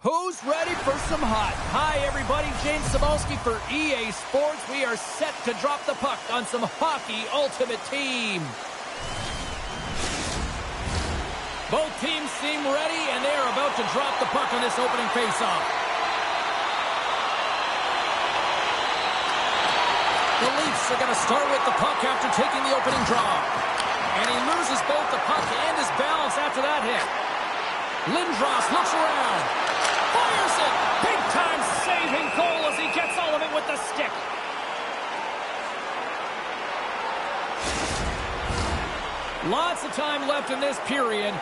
Who's ready for some hot? Hi, everybody. James Cebulski for EA Sports. We are set to drop the puck on some Hockey Ultimate Team. Both teams seem ready, and they are about to drop the puck on this opening faceoff. The Leafs are going to start with the puck after taking the opening draw. And he loses both the puck and his balance after that hit. Lindros looks around. Fires it! Big-time saving goal as he gets all of it with the stick. Lots of time left in this period.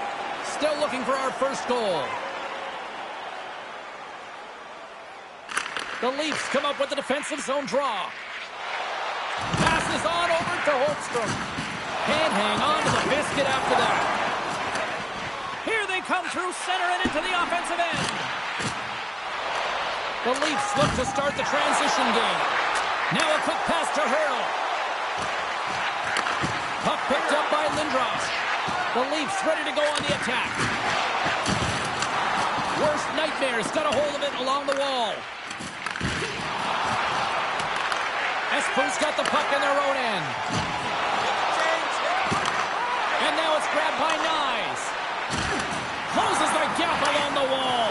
Still looking for our first goal. The Leafs come up with the defensive zone draw. Passes on over to Holmstrom. Can't hang on to the biscuit after that. Here they come through center and into the offensive end. The Leafs look to start the transition game. Now a quick pass to Hurl. Puck picked up by Lindros. The Leafs ready to go on the attack. Worst nightmares got a hold of it along the wall. Espoo's got the puck in their own end. And now it's grabbed by Nyes. Closes the gap along the wall.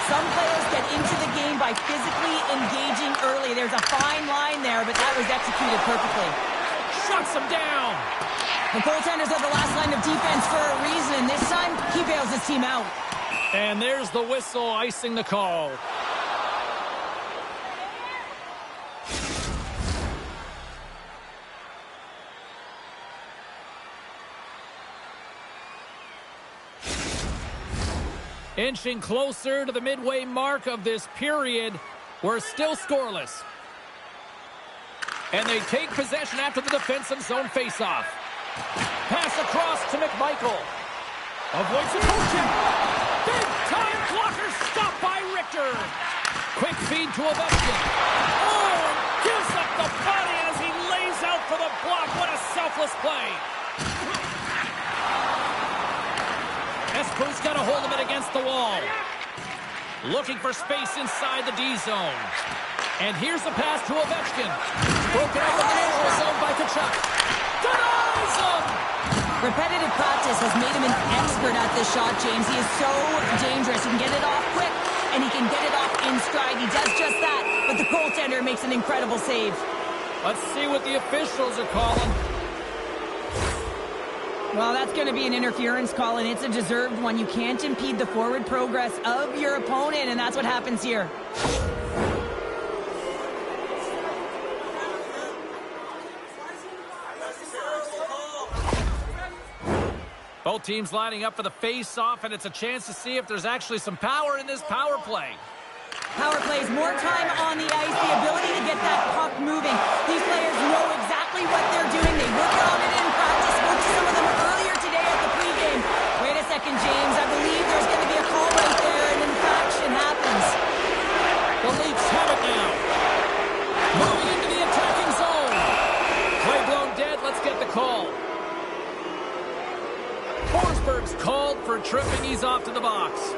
Some players get into the game by physically engaging early. There's a fine line there, but that was executed perfectly. Shuts him down. The goaltenders are the last line of defense for a reason, and this time, he bails his team out. And there's the whistle icing the call. Inching closer to the midway mark of this period, we're still scoreless. And they take possession after the defensive zone faceoff. Pass across to McMichael. Avoids a poaching. Big-time blocker stopped by Richter. Quick feed to Ovechkin. Oh, and gives up the body as he lays out for the block. What a selfless play. Espoo's got a hold of it against the wall. Looking for space inside the D zone. And here's the pass to Ovechkin. Broken out of the neutral zone by Tkachuk. Denies him! Repetitive practice has made him an expert at this shot, James. He is so dangerous. He can get it off quick, and he can get it off in stride. He does just that, but the goaltender makes an incredible save. Let's see what the officials are calling. Well, that's going to be an interference call, and it's a deserved one. You can't impede the forward progress of your opponent, and that's what happens here. Both teams lining up for the face-off, and it's a chance to see if there's actually some power in this power play. Power plays, more time on the ice, the ability to get that puck moving. These players know exactly what they're doing. They work on it in practice. Spoke to some of them earlier today at the pregame. Wait a second, James. I believe there's going to be a call right there, and infraction happens. The Leafs have it now. Moving into the attacking zone. Play blown dead. Let's get the call. Forsberg's called for tripping. He's off to the box.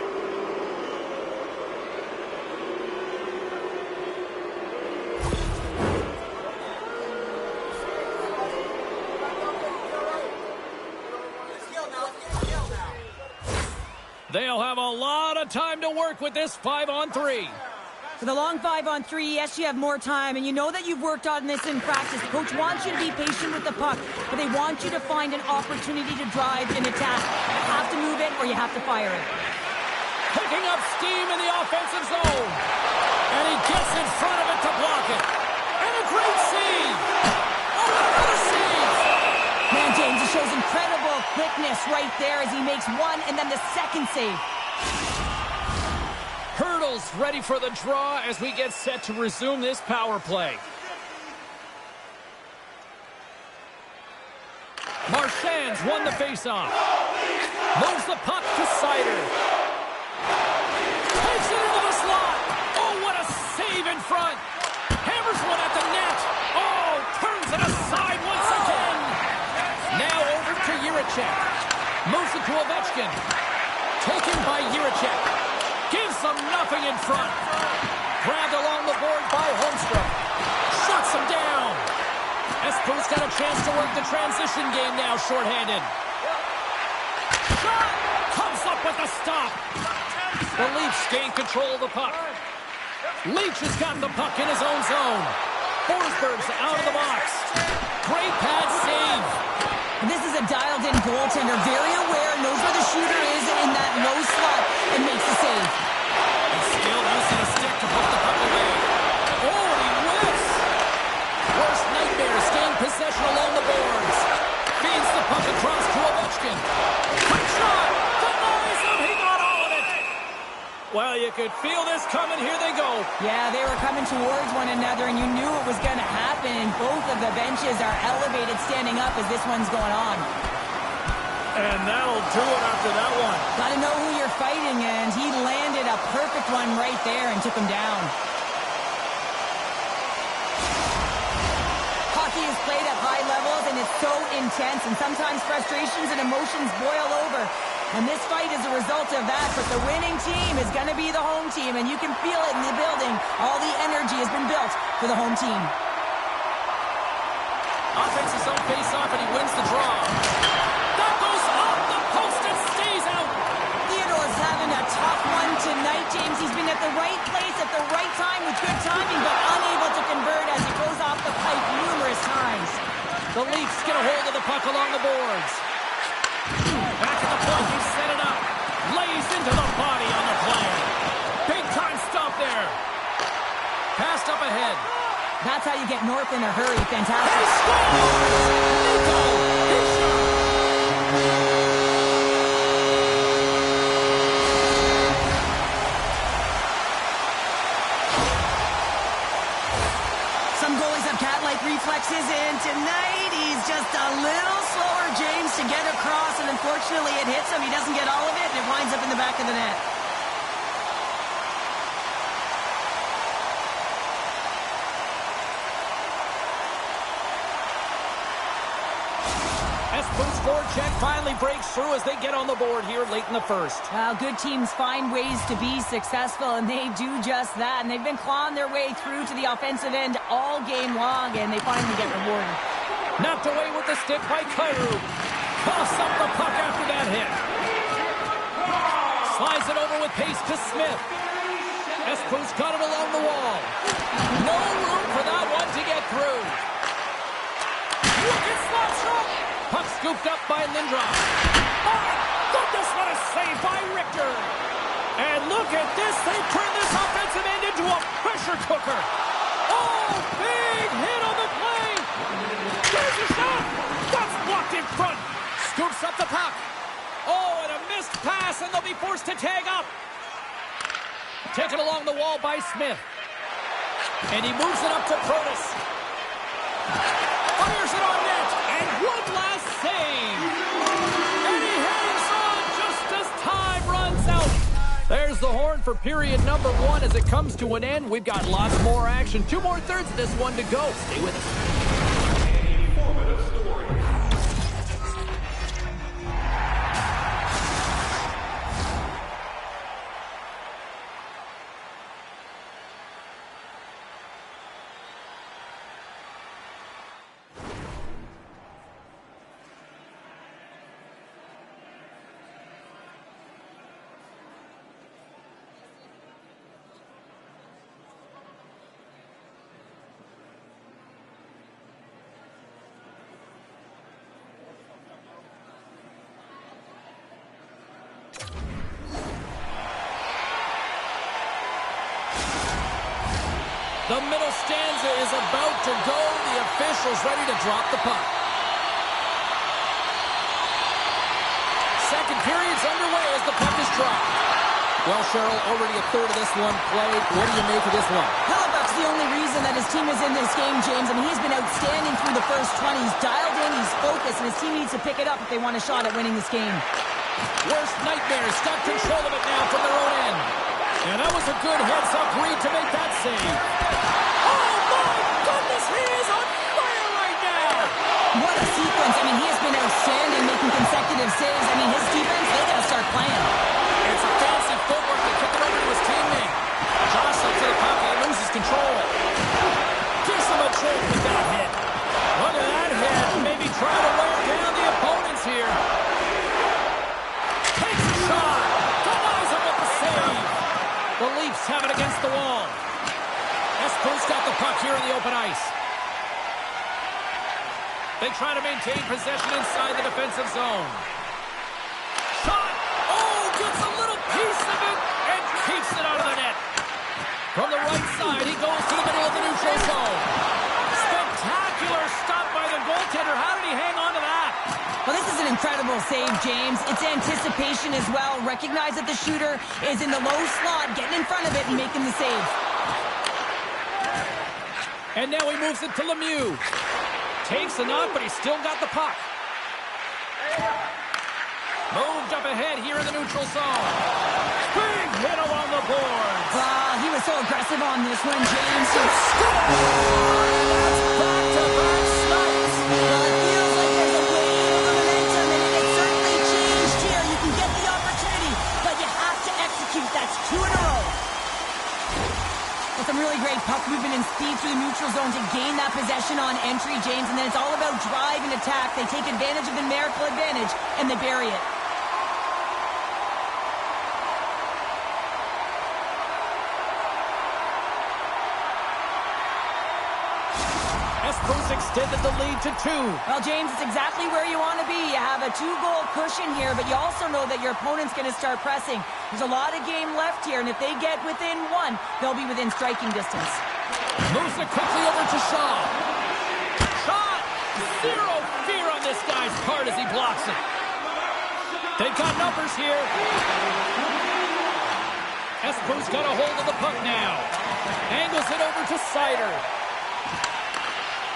They'll have a lot of time to work with this 5-on-3. For the long 5-on-3, yes, you have more time, and you know that you've worked on this in practice. Coach wants you to be patient with the puck, but they want you to find an opportunity to drive and attack. You have to move it, or you have to fire it. Picking up steam in the offensive zone. And he gets in front of it to block it. And a great save. Oh, another save. Man, James, he shows incredible quickness right there as he makes one and then the second save. Hurdles ready for the draw as we get set to resume this power play. Marchand's won the faceoff. Moves the puck to Sider. Takes it into the slot. Oh, what a save in front. Hammers one at the net. Oh, turns it aside once again. Now over to Jiricek. Moves it to Ovechkin. Taken by Jiricek. Gives 6-0 in front. Grabbed along the board by Holmstrom. Shuts him down. Espoo's got a chance to work the transition game now, shorthanded. Shot! Comes up with a stop. The Leafs gain control of the puck. Leach has got the puck in his own zone. Forsberg's out of the box. Great pad save. This is a dialed-in goaltender, very aware, knows where the shooter is in that low slot, and makes the save. He's still using a stick to put the puck away. Oh, and he whiffs. Worst nightmare, staying possession along the boards. Feeds the puck across to Ovechkin. Quick shot! Denies him! He got all of it! Well, you could feel this coming. Here they go. Yeah, they were coming towards one another, and you knew it was going to happen. Both of the benches are elevated, standing up as this one's going on. And that'll do it after that one. Got to know who you're fighting, and he landed a perfect one right there and took him down. Hockey is played at high levels, and it's so intense, and sometimes frustrations and emotions boil over. And this fight is a result of that, but the winning team is going to be the home team, and you can feel it in the building. All the energy has been built for the home team. Offense is on face-off, and he wins the draw. That goes off the post and stays out. Theodore's having a tough one tonight, James. He's been at the right place at the right time with good timing, but unable to convert as it goes off the pipe numerous times. The Leafs get a hold of the puck along the boards. Back at the point, he set it up. Lays into the body on the play. Big time stop there. Passed up ahead. That's how you get north in a hurry. Fantastic. He scores! Nico! He shot! Some goalies have cat-like reflexes, and tonight he's just a little slower, James, to get across, and unfortunately it hits him. He doesn't get all of it, and it winds up in the back of the net. Espoo's forecheck finally breaks through as they get on the board here late in the first. Well, good teams find ways to be successful, and they do just that. And they've been clawing their way through to the offensive end all game long, and they finally get rewarded. Knocked away with the stick by Kyrou. Coughs up the puck after that hit. Slides it over with pace to Smith. Espoo's got it along the wall. No room for that one to get through. Look at slot shot. Puck scooped up by Lindros. Oh, my goodness, what a save by Richter. And look at this. They've turned this offensive end into a pressure cooker. Oh, big hit on the play. There's a shot. That's blocked in front. Scoops up the puck. Oh, and a missed pass, and they'll be forced to tag up. Taken along the wall by Smith. And he moves it up to Protas. Fires it on net, and one last save. And he hangs on just as time runs out. There's the horn for period number 1 as it comes to an end. We've got lots more action. 2 more thirds of this one to go. Stay with us. The middle stanza is about to go. The official's ready to drop the puck. Second period's underway as the puck is dropped. Well, Cheryl, already a third of this one played. What do you make of this one? Hellebuck's the only reason that his team is in this game, James. I mean, he's been outstanding through the first 20. He's dialed in, he's focused, and his team needs to pick it up if they want a shot at winning this game. Worst nightmares got control of it now from their own end. And that was a good heads-up read to make that save. Oh, my goodness, he is on fire right now! What a sequence. I mean, he has been outstanding, making consecutive saves. I mean, his defense, they got to start playing. It's a fancy footwork to kick it over to his team. control. Gives him a choke with that hit. Look at that hit. Maybe trying to wear down the opponents here. Takes a shot. Denies him with the save. The Leafs have it against the wall. Espoo's got the puck here in the open ice. They try to maintain possession inside the defensive zone. Shot! Oh, gets a little piece of it and keeps it out of the net. From the right side, he goes to the middle of the neutral zone. Spectacular stop by the goaltender. How did he hang on to that? Well, this is an incredible save, James. It's anticipation as well. Recognize that the shooter is in the low slot, getting in front of it and making the save. And now he moves it to Lemieux. Takes a knock, but he's still got the puck. Moved up ahead here in the neutral zone. Big hit along the boards. He was so aggressive on this one, James. That's back-to-back snipes. Well, it feels like there's a wave of momentum, and it has certainly changed here. You can get the opportunity, but you have to execute. That's 2 in a row. With some really great puck movement and speed through the neutral zone to gain that possession on entry, James, and then it's all about drive and attack. They take advantage of the numerical advantage, and they bury it. Espoo's extended the lead to 2. Well, James, it's exactly where you want to be. You have a 2-goal cushion here, but you also know that your opponent's going to start pressing. There's a lot of game left here, and if they get within 1, they'll be within striking distance. Moves it quickly over to Shaw. Shot! Zero fear on this guy's part as he blocks it. They've got numbers here. Espoo's got a hold of the puck now. Angles it over to Sider.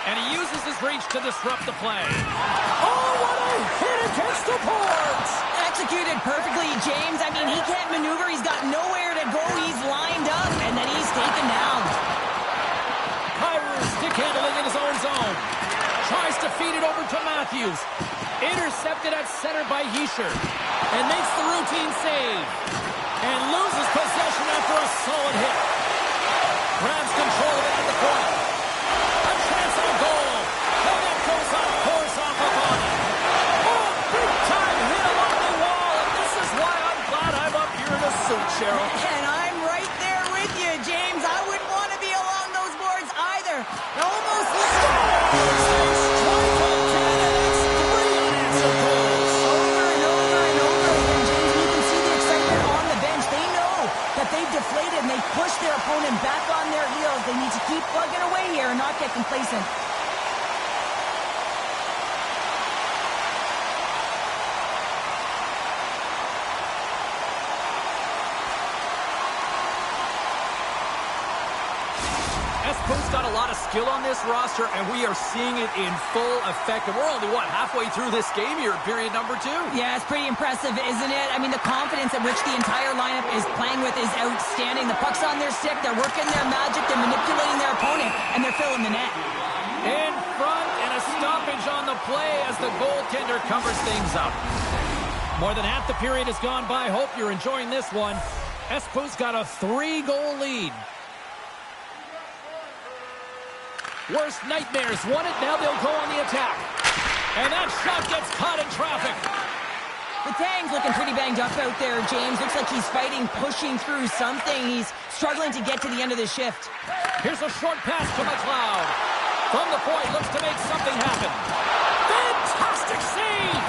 And he uses his reach to disrupt the play. Oh, what a hit against the boards! Executed perfectly, James. I mean, he can't maneuver. He's got nowhere to go. He's lined up, and then he's taken down. Kyrou stick handling in his own zone. Tries to feed it over to Matthews. Intercepted at center by Hischier. And makes the routine save. And loses possession after a solid hit. Grabs control of it at the point. A chance at a goal. And that goes off course off of on it. Oh, big time hit along the wall. And this is why I'm glad I'm up here in a suit, Cheryl. And I'm right there with you, James. I wouldn't want to be along those boards either. Almost they've deflated and they've pushed their opponent back on their heels. They need to keep plugging away here and not get complacent. Espoo's got a lot of skill on this roster, and we are seeing it in full effect. And we're only, halfway through this game here in period number 2. Yeah, it's pretty impressive, isn't it? I mean, the confidence at which the entire lineup is playing with is outstanding. The puck's on their stick, they're working their magic, they're manipulating their opponent, and they're filling the net. In front, and a stoppage on the play as the goaltender covers things up. More than half the period has gone by. Hope you're enjoying this one. Espoo's got a 3-goal lead. Worst nightmares won it. Now they'll go on the attack. And that shot gets caught in traffic. The Tang's looking pretty banged up out there, James. Looks like he's fighting, pushing through something. He's struggling to get to the end of the shift. Here's a short pass to McLeod. From the point, looks to make something happen. Fantastic save!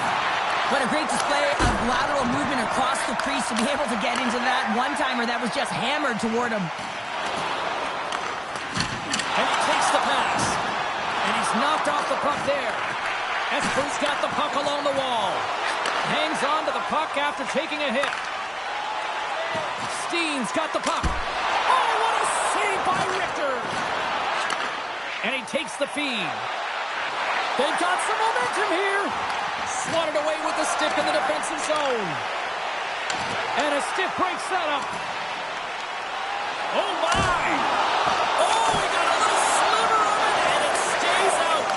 What a great display of lateral movement across the crease to be able to get into that one-timer that was just hammered toward him. And he takes the pass. And he's knocked off the puck there. Espoo's got the puck along the wall. Hangs on to the puck after taking a hit. Steen's got the puck. Oh, what a save by Richter. And he takes the feed. They've got some momentum here. Swatted away with the stick in the defensive zone. And a stiff breaks that up. Oh, my. Oh, he got a little sliver of it, and it stays out.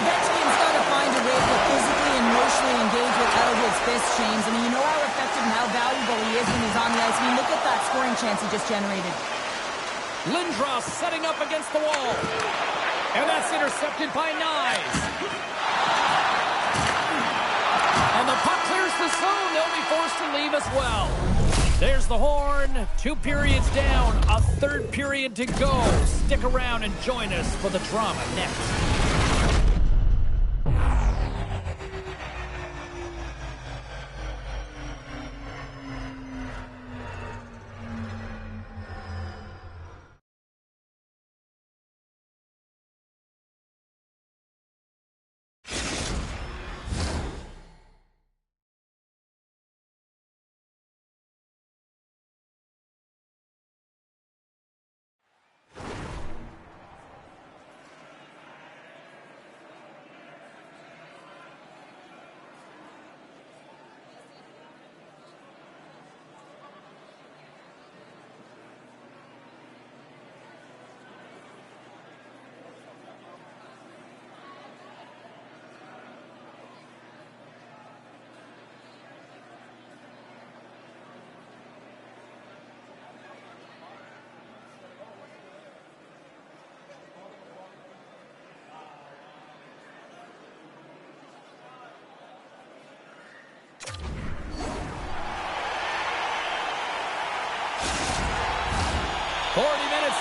Eventually, he's got to find a way to physically and emotionally engage with Elwood's fist, James. I mean, you know how effective and how valuable he is when he's on the ice. I mean, look at that scoring chance he just generated. Lindros setting up against the wall. And that's intercepted by Nyes. And the puck clears the zone. They'll be forced to leave as well. There's the horn. 2 periods down. A 3rd period to go. Stick around and join us for the drama next.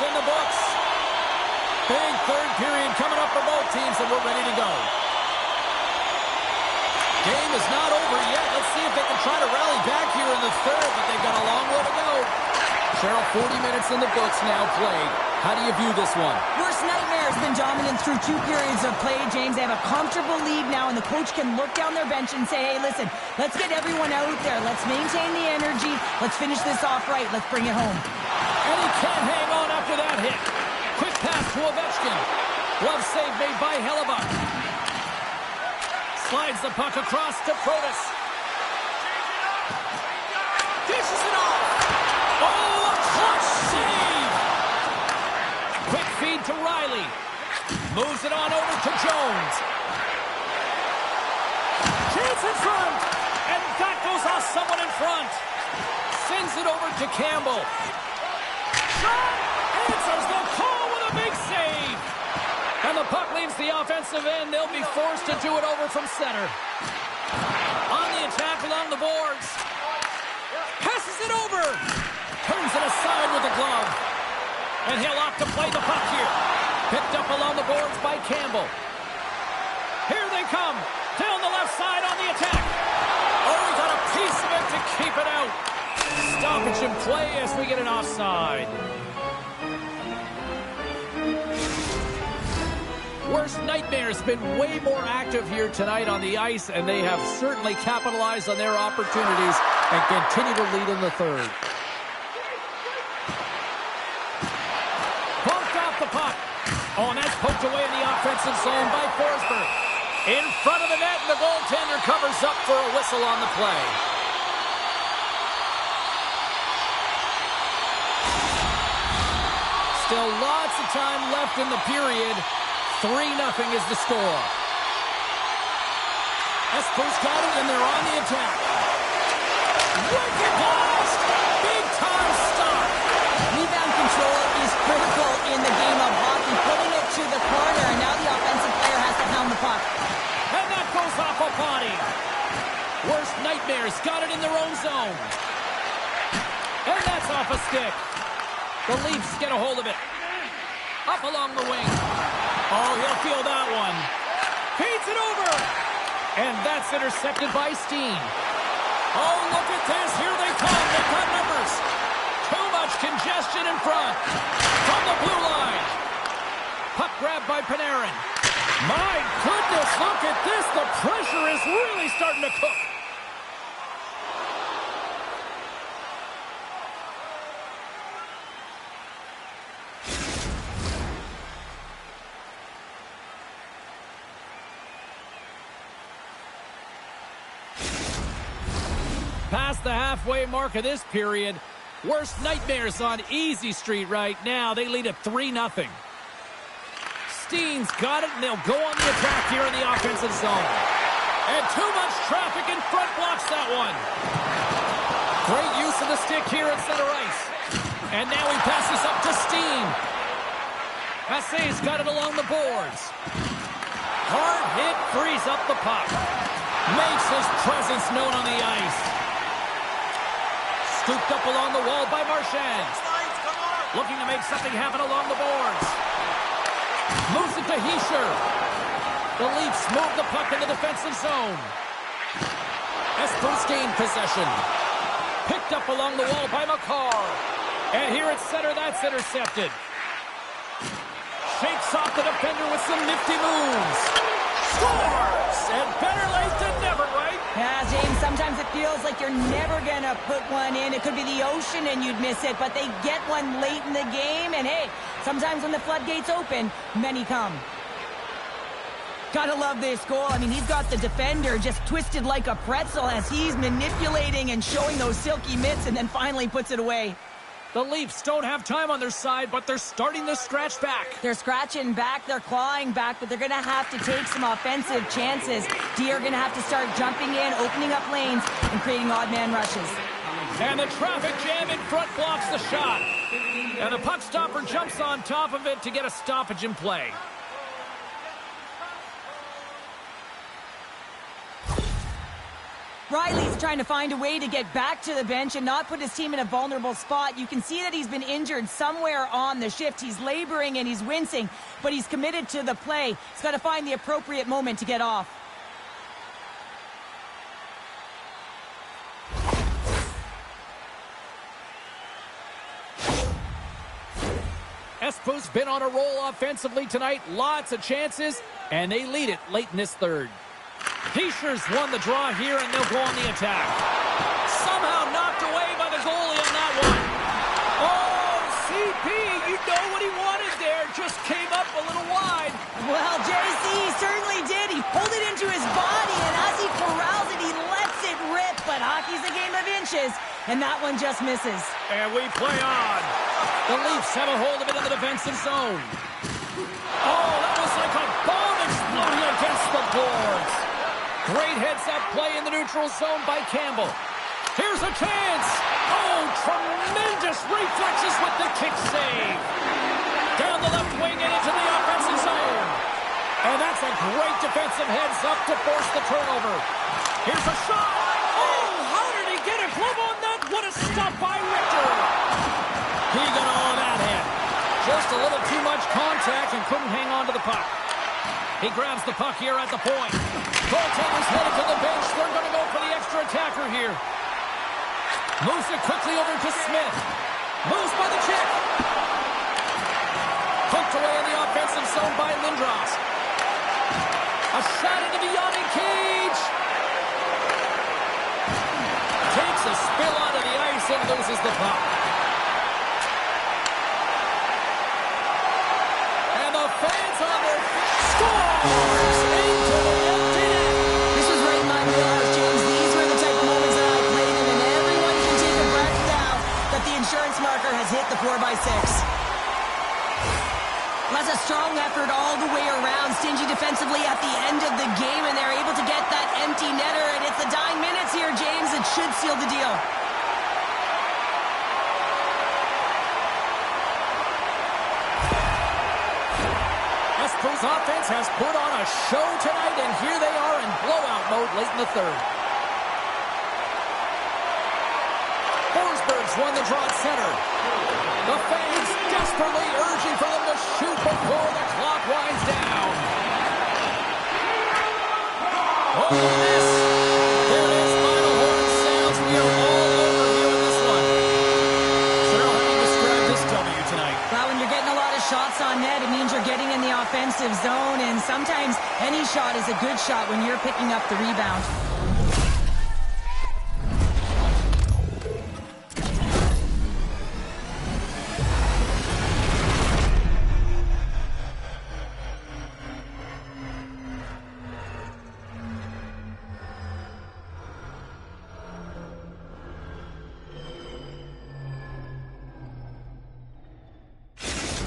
In the books. Big 3rd period coming up for both teams, and we're ready to go. Game is not over yet. Let's see if they can try to rally back here in the 3rd, but they've got a long way to go. Cheryl, 40 minutes in the books now played. How do you view this one? Worst nightmare has been dominant through 2 periods of play, James. They have a comfortable lead now, and the coach can look down their bench and say, hey, listen, let's get everyone out there. Let's maintain the energy. Let's finish this off right. Let's bring it home. And he can't hang on after that hit. Quick pass to Ovechkin. Glove save made by Hellebuck. Slides the puck across to Protas. Dishes it off. Oh, a clutch save. Quick feed to Riley. Moves it on over to Jones. Chance in front. And that goes off someone in front. Sends it over to Campbell. Answers the call with a big save. And the puck leaves the offensive end. They'll be forced to do it over from center. On the attack along the boards. Passes it over. Turns it aside with the glove. And he'll opt to play the puck here. Picked up along the boards by Campbell. Here they come. Down the left side on the attack. Oh, he got a piece of it to keep it out. Stoppage in play as we get an offside. Worst Nightmare's been way more active here tonight on the ice, and they have certainly capitalized on their opportunities and continue to lead in the 3rd. Bumped off the puck. Oh, and that's poked away in the offensive zone by Forsberg. In front of the net, and the goaltender covers up for a whistle on the play. Still lots of time left in the period. 3-0 is the score. Espoo's got it, and they're on the attack. Wicked blast! Big-time stop. Rebound control is critical in the game of hockey. Putting it to the corner, and now the offensive player has to hound the puck. And that goes off a body. Worst Nightmares got it in their own zone. And that's off a stick. The Leafs get a hold of it. Up along the wing. Oh, he'll feel that one. Feeds it over. And that's intercepted by Steen. Oh, look at this. Here they come. They've got numbers. Too much congestion in front. From the blue line. Puck grabbed by Panarin. My goodness, look at this. The pressure is really starting to cook. Past the halfway mark of this period. Worst Nightmares on Easy Street right now. They lead at 3-0. Steen's got it, and they'll go on the attack here in the offensive zone. And too much traffic in front blocks that one. Great use of the stick here at center ice. And now he passes up to Steam. Massey's got it along the boards. Hard hit frees up the puck. Makes his presence known on the ice. Scooped up along the wall by Marchand. Looking to make something happen along the boards. Moves it to Hischier. The Leafs move the puck in the defensive zone. Espoo's gained possession. Picked up along the wall by McCarr. And here at center, that's intercepted. Shakes off the defender with some nifty moves. Scores! And better late than never, right? Yeah, James, sometimes it feels like you're never going to put one in. It could be the ocean and you'd miss it, but they get one late in the game. And hey, sometimes when the floodgates open, many come. Gotta love this goal. I mean, he's got the defender just twisted like a pretzel as he's manipulating and showing those silky mitts and then finally puts it away. The Leafs don't have time on their side, but they're starting to scratch back. They're scratching back, they're clawing back, but they're going to have to take some offensive chances. D are going to have to start jumping in, opening up lanes, and creating odd man rushes. And the traffic jam in front blocks the shot. And the puck stopper jumps on top of it to get a stoppage in play. Riley's trying to find a way to get back to the bench and not put his team in a vulnerable spot. You can see that he's been injured somewhere on the shift. He's laboring and he's wincing, but he's committed to the play. He's got to find the appropriate moment to get off. Espoo's been on a roll offensively tonight. Lots of chances, and they lead it late in this third. Hischier's won the draw here, and they'll go on the attack. Somehow knocked away by the goalie on that one. Oh, CP, you know what he wanted there. Just came up a little wide. Well, JC certainly did. He pulled it into his body, and as he corrals it, he lets it rip. But hockey's a game of inches, and that one just misses. And we play on. The Leafs have a hold of it in the defensive zone. Oh, that was like a bomb exploding against the boards. Great heads-up play in the neutral zone by Campbell. Here's a chance. Oh, tremendous reflexes with the kick save. Down the left wing and into the offensive zone. And that's a great defensive heads-up to force the turnover. Here's a shot. Oh, how did he get a glove on that? What a stop by Richter. He got all that hit. Just a little too much contact and couldn't hang on to the puck. He grabs the puck here at the point. Goaltender's headed to the bench. They're going to go for the extra attacker here. Moves it quickly over to Smith. Moves by the check. Poked away in the offensive zone by Lindros. A shot into the yawning cage. Takes a spill onto the ice and loses the puck. And the fans on their feet. Scores! Into the empty net. This was right in my wheelhouse, James. These were the type of moments that I played in, and everyone can take a breath now that the insurance marker has hit the 4x6. That's a strong effort all the way around. Stingy defensively at the end of the game, and they're able to get that empty netter, and it's the dying minutes here, James. It should seal the deal. Espoo's offense has put on a show tonight, and here they are in blowout mode late in the third. Forsberg's won the draw at center. The fans desperately urging for them to shoot before the clock winds down. Oh, this. There is final horn sounds. We are all over here in this one. Cheryl, how do you describe this W tonight? Well, when you're getting a lot of shots on net, it means you're getting in the offensive zone, and sometimes any shot is a good shot when you're picking up the rebound.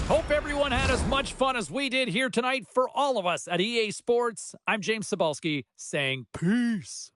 Hope everyone had as much fun as we did here tonight. For all of us at EA Sports, I'm James Cebulski saying peace.